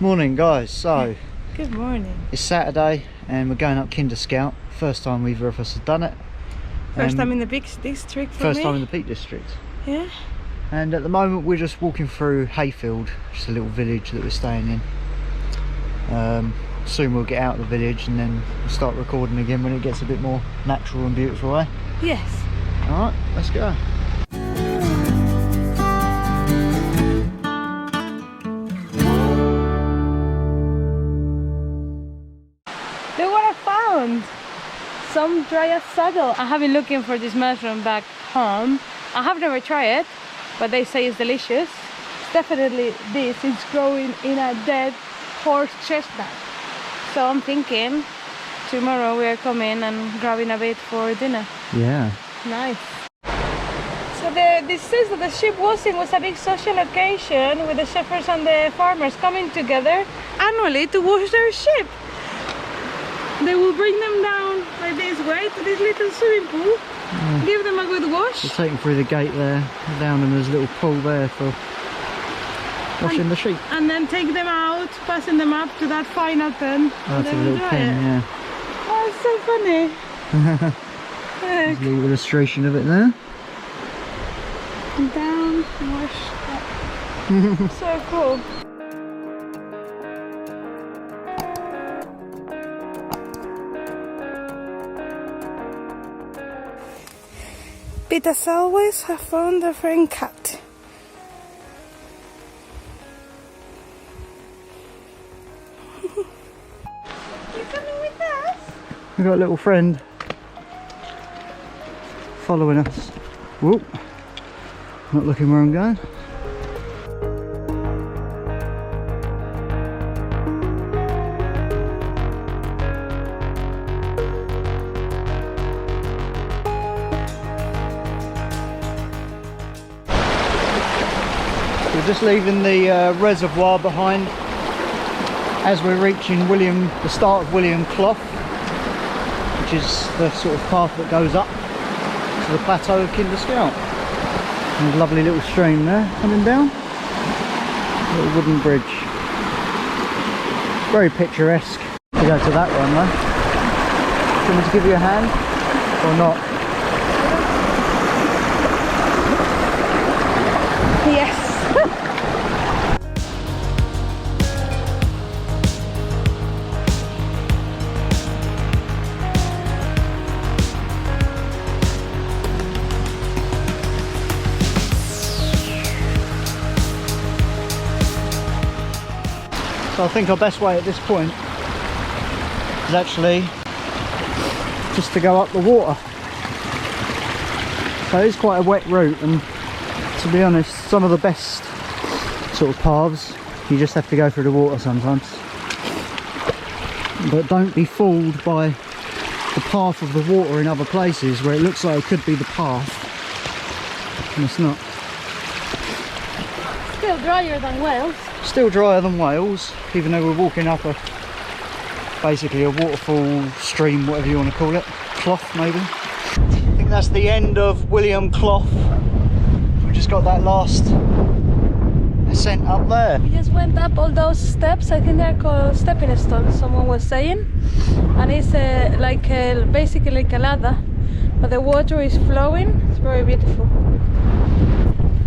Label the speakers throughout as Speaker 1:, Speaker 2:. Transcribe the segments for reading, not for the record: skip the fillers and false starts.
Speaker 1: Morning guys, so
Speaker 2: good morning.
Speaker 1: It's Saturday and we're going up Kinder Scout. First time either of us have done it.
Speaker 2: First time in the Peak District for me.
Speaker 1: First time in the Peak District.
Speaker 2: Yeah.
Speaker 1: And at the moment we're just walking through Hayfield, just a little village that we're staying in. Soon we'll get out of the village and then we'll start recording again when it gets a bit more natural and beautiful, eh?
Speaker 2: Yes.
Speaker 1: Alright, let's go.
Speaker 2: Look what I found! Some dryad saddle. I have been looking for this mushroom back home. I have never tried it, but they say it's delicious. It's definitely this. It's growing in a dead horse chestnut. So I'm thinking tomorrow we are coming and grabbing a bit for dinner.
Speaker 1: Yeah.
Speaker 2: Nice. So this says that the sheep washing was a big social occasion with the shepherds and the farmers coming together annually to wash their sheep. They will bring them down like this way to this little swimming pool, give them a good wash.
Speaker 1: We'll take them through the gate there, down and there's a little pool there for washing the sheep.
Speaker 2: And then take them out, passing them up to that final pen.
Speaker 1: Oh, that's a little pen, yeah.
Speaker 2: Oh, it's so funny.
Speaker 1: There's a little illustration of it there.
Speaker 2: Down, wash up. So cool. But as always, I found a friend cat. You coming with us?
Speaker 1: We've got a little friend following us. Whoop. Not looking where I'm going. We're just leaving the reservoir behind as we're reaching the start of Clough, which is the sort of path that goes up to the plateau of Kinder Scout. And a lovely little stream there coming down, a little wooden bridge, very picturesque. We go to that one though. Do you want me to give you a hand or not?
Speaker 2: Yes.
Speaker 1: So I think our best way at this point is actually just to go up the water. So it's quite a wet route, and to be honest, some of the best sort of paths you just have to go through the water sometimes. But don't be fooled by the path of the water in other places where it looks like it could be the path and it's not.
Speaker 2: Still drier than Wales.
Speaker 1: Still drier than Wales, even though we're walking up basically a waterfall, stream, whatever you want to call it. Clough maybe. I think that's the end of Clough. We just got that last ascent up there.
Speaker 2: We just went up all those steps. I think they're called stepping stones, someone was saying. And it's basically like a ladder, but the water is flowing. It's very beautiful.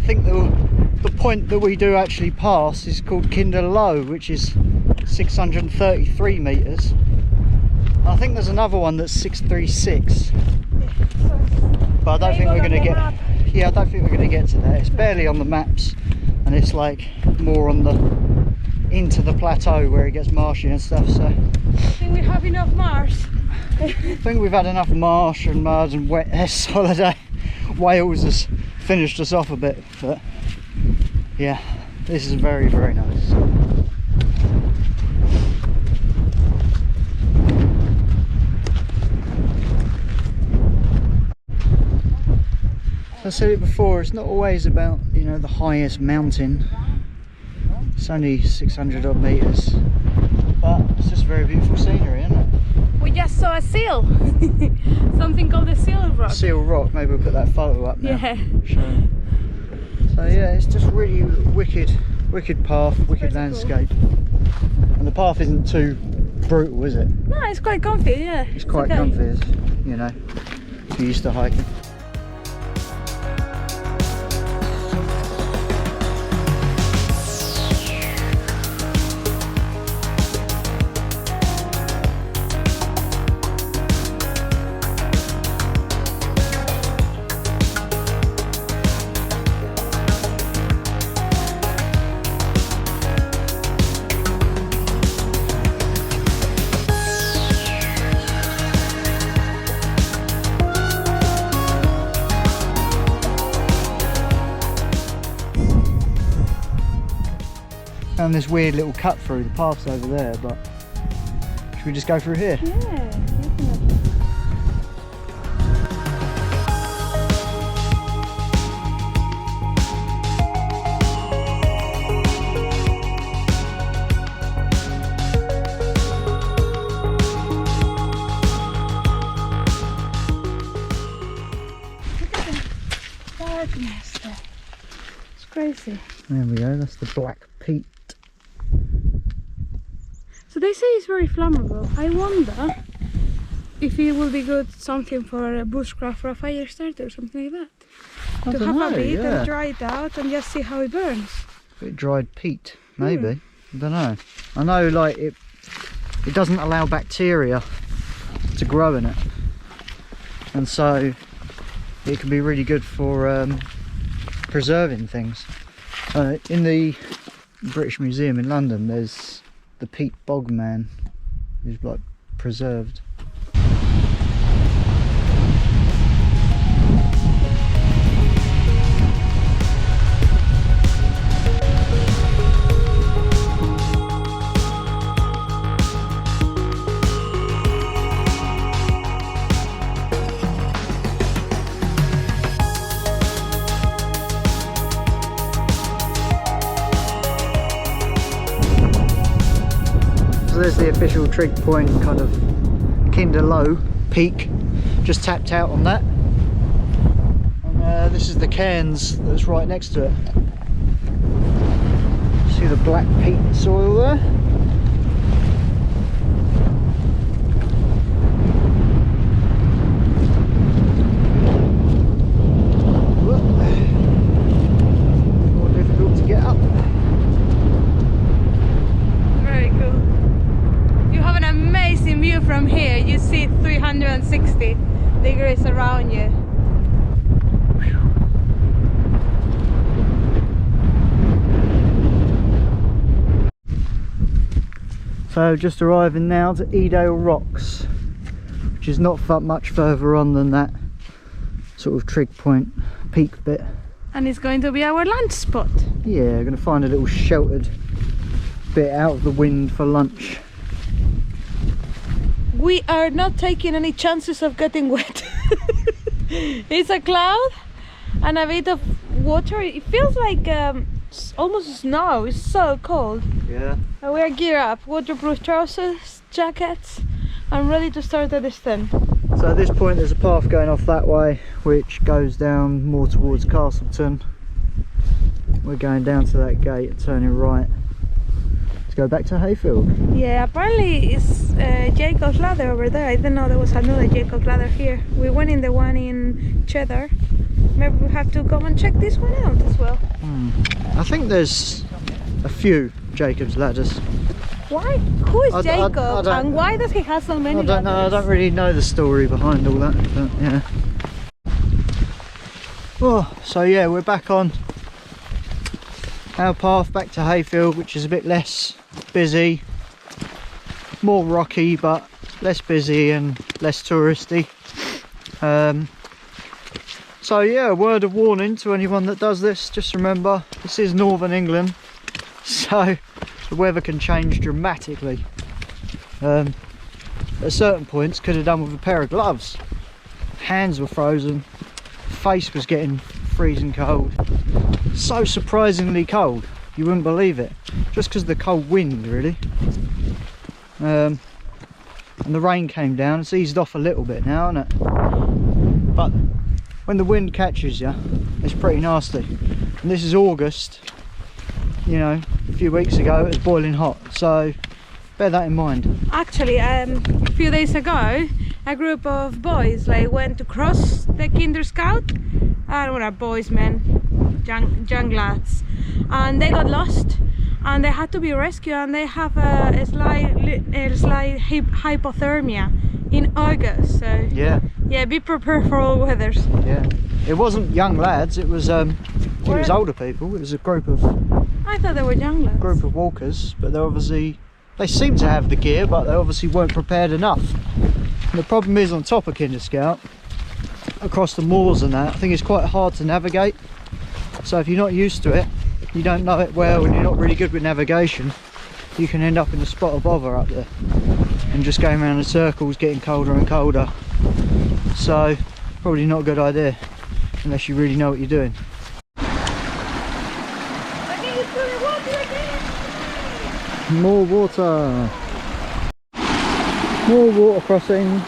Speaker 1: I think the point that we do actually pass is called Kinder Low, which is 633 metres. I think there's another one that's 636. But I don't think we're going to get... Yeah, I don't think we're going to get to that. It's barely on the maps, and it's like more on into the plateau where it gets marshy and stuff. So
Speaker 2: I think we have enough marsh.
Speaker 1: I think we've had enough marsh and mud and wet this holiday. Wales has finished us off a bit, but yeah, this is very, very nice. I said it before, it's not always about, you know, the highest mountain. It's only 600 odd metres, but it's just very beautiful scenery, isn't it?
Speaker 2: We just saw a seal. Something called a seal rock.
Speaker 1: Seal rock, maybe we'll put that photo up now.
Speaker 2: Yeah.
Speaker 1: So yeah, it's just really wicked path, wicked landscape. Cool. And the path isn't too brutal, is it?
Speaker 2: No, it's quite comfy, yeah.
Speaker 1: It's quite
Speaker 2: okay.
Speaker 1: comfy, you know, if you're used to hiking. Found this weird little cut through, the path's over there, but should we just go through here?
Speaker 2: Yeah, definitely. Look at the darkness there. It's crazy.
Speaker 1: There we go, that's the black peat.
Speaker 2: So they say it's very flammable. I wonder if it will be good something for a bushcraft or a fire starter or something like that. To have a bit and dry it out and just see how it burns.
Speaker 1: A bit dried peat, maybe. I don't know. I know, like it doesn't allow bacteria to grow in it, and so it can be really good for preserving things. In the British Museum in London, there's the peat bogman, who's like preserved. So there's the official trig point, kind of Clough peak. Just tapped out on that. And this is the cairns that's right next to it. See the black peat soil there? More difficult to get up.
Speaker 2: Very cool. You have an amazing view from here. You see 360 degrees around you.
Speaker 1: So just arriving now to Edale Rocks, which is not much further on than that sort of trig point peak bit.
Speaker 2: And it's going to be our lunch spot.
Speaker 1: Yeah, we're going to find a little sheltered bit out of the wind for lunch.
Speaker 2: We are not taking any chances of getting wet. It's a cloud and a bit of water. It feels like almost snow. It's so cold.
Speaker 1: Yeah.
Speaker 2: And we are geared up, waterproof trousers, jackets, and ready to start the descent.
Speaker 1: So at this point there's a path going off that way which goes down more towards Castleton. We're going down to that gate and turning right to go back to Hayfield.
Speaker 2: Yeah, apparently it's Jacob's Ladder over there. I didn't know there was another Jacob's Ladder here. We went in the one in Cheddar. Maybe we have to go and check this one out as well.
Speaker 1: I think there's a few Jacob's Ladders.
Speaker 2: Why? Who is Jacob
Speaker 1: I don't,
Speaker 2: and why does he have so many
Speaker 1: I don't know, I
Speaker 2: ladders?
Speaker 1: don't really know the story behind all that, but yeah. Oh, so yeah, we're back on our path back to Hayfield, which is a bit less busy, more rocky but less busy and less touristy. So yeah, a word of warning to anyone that does this, just remember this is northern England, so the weather can change dramatically. At certain points could have done with a pair of gloves. Hands were frozen, face was getting freezing cold. So surprisingly cold, you wouldn't believe it, just because of the cold wind really. And the rain came down. It's eased off a little bit now, isn't it? But when the wind catches you, it's pretty nasty. And this is August, you know, a few weeks ago it was boiling hot, so bear that in mind.
Speaker 2: Actually, a few days ago, a group of boys like went to cross the Kinder Scout. I don't know, boys, men, young lads, and they got lost, and they had to be rescued, and they have a slight hypothermia in August. So
Speaker 1: Yeah,
Speaker 2: be prepared for all weathers.
Speaker 1: yeah. It wasn't young lads. It was older people. It was a group of
Speaker 2: I thought they were young lads.
Speaker 1: walkers, but they seemed to have the gear, but they obviously weren't prepared enough. And the problem is, on top of Kinder Scout, across the moors and that, I think it's quite hard to navigate. So if you're not used to it, you don't know it well, and you're not really good with navigation, you can end up in a spot of bother up there and just going around in circles, getting colder and colder. So probably not a good idea unless you really know what you're doing. More water. More water crossing.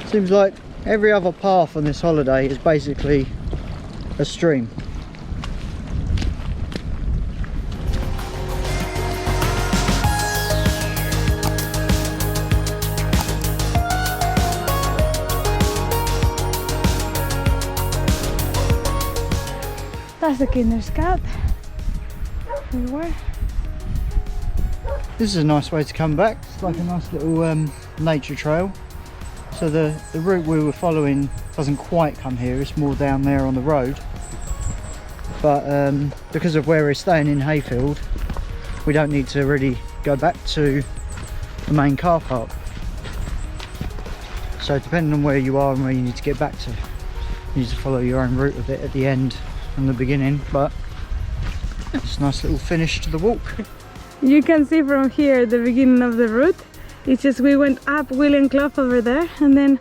Speaker 1: Seems like every other path on this holiday is basically a stream.
Speaker 2: That's the Kinder Scout. Everywhere.
Speaker 1: This is a nice way to come back. It's like a nice little nature trail. So the route we were following doesn't quite come here, it's more down there on the road. But because of where we're staying in Hayfield, we don't need to really go back to the main car park. So depending on where you are and where you need to get back to, you need to follow your own route a bit at the end and the beginning, but it's a nice little finish to the walk.
Speaker 2: You can see from here the beginning of the route. It's just we went up William Clough over there and then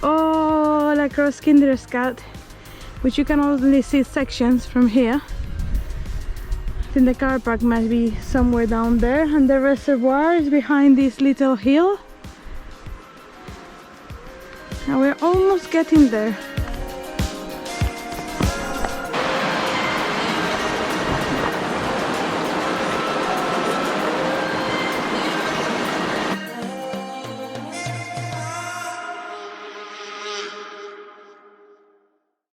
Speaker 2: all across Kinder Scout, which you can only see sections from here. I think the car park must be somewhere down there, and the reservoir is behind this little hill. And we're almost getting there.